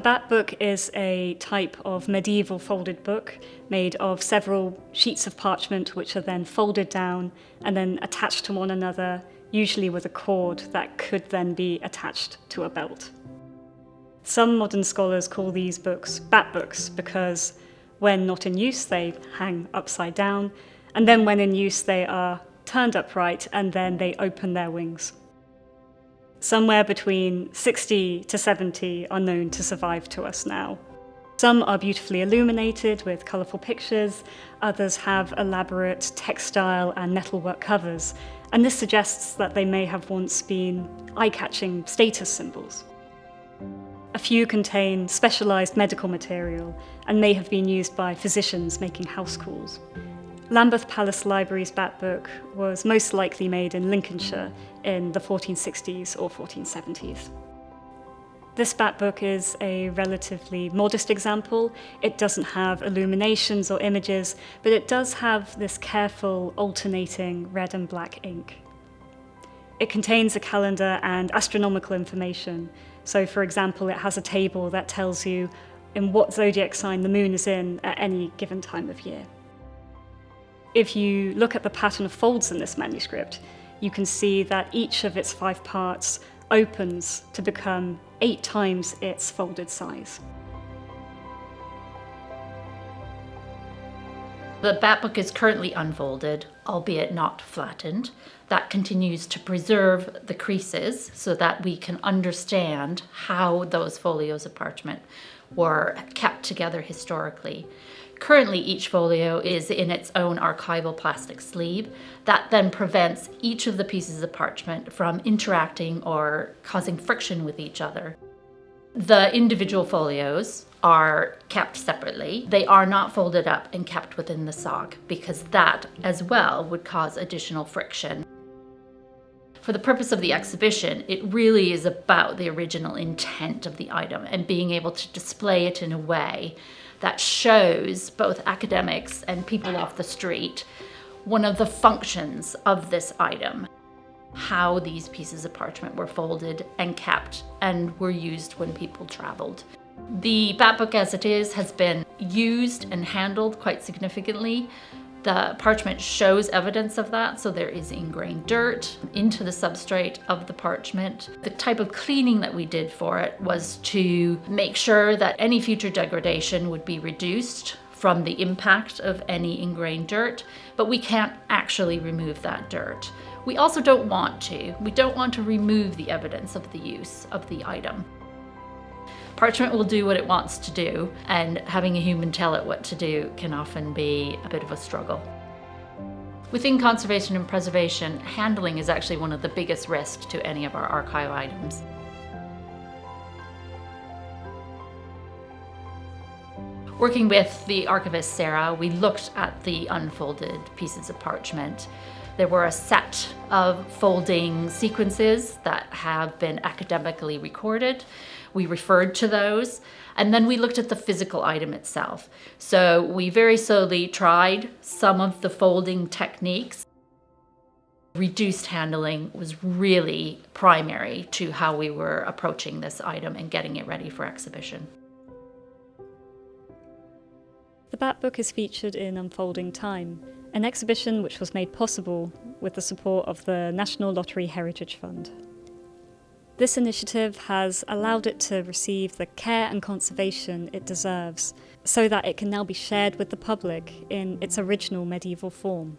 bat book is a type of medieval folded book made of several sheets of parchment which are then folded down and then attached to one another, usually with a cord that could then be attached to a belt. Some modern scholars call these books bat books because when not in use they hang upside down, and then when in use they are turned upright and then they open their wings. Somewhere between 60 to 70 are known to survive to us now. Some are beautifully illuminated with colourful pictures, others have elaborate textile and metalwork covers, and this suggests that they may have once been eye-catching status symbols. A few contain specialised medical material and may have been used by physicians making house calls. Lambeth Palace Library's bat book was most likely made in Lincolnshire in the 1460s or 1470s. This bat book is a relatively modest example. It doesn't have illuminations or images, but it does have this careful alternating red and black ink. It contains a calendar and astronomical information. So, for example, it has a table that tells you in what zodiac sign the moon is in at any given time of year. If you look at the pattern of folds in this manuscript, you can see that each of its 5 parts opens to become 8 times its folded size. The bat book is currently unfolded, albeit not flattened. That continues to preserve the creases so that we can understand how those folios of parchment were kept together historically. Currently, each folio is in its own archival plastic sleeve that then prevents each of the pieces of parchment from interacting or causing friction with each other. The individual folios are kept separately. They are not folded up and kept within the sock because that as well would cause additional friction. For the purpose of the exhibition, it really is about the original intent of the item and being able to display it in a way that shows both academics and people off the street one of the functions of this item, how these pieces of parchment were folded and kept and were used when people traveled. The bat book as it is has been used and handled quite significantly. The parchment shows evidence of that, so there is ingrained dirt into the substrate of the parchment. The type of cleaning that we did for it was to make sure that any future degradation would be reduced from the impact of any ingrained dirt, but we can't actually remove that dirt. We also don't want to. We don't want to remove the evidence of the use of the item. Parchment will do what it wants to do, and having a human tell it what to do can often be a bit of a struggle. Within conservation and preservation, handling is actually one of the biggest risks to any of our archive items. Working with the archivist Sarah, we looked at the unfolded pieces of parchment. There were a set of folding sequences that have been academically recorded. We referred to those, and then we looked at the physical item itself. So we very slowly tried some of the folding techniques. Reduced handling was really primary to how we were approaching this item and getting it ready for exhibition. The bat book is featured in Unfolding Time, an exhibition which was made possible with the support of the National Lottery Heritage Fund. This initiative has allowed it to receive the care and conservation it deserves, so that it can now be shared with the public in its original medieval form.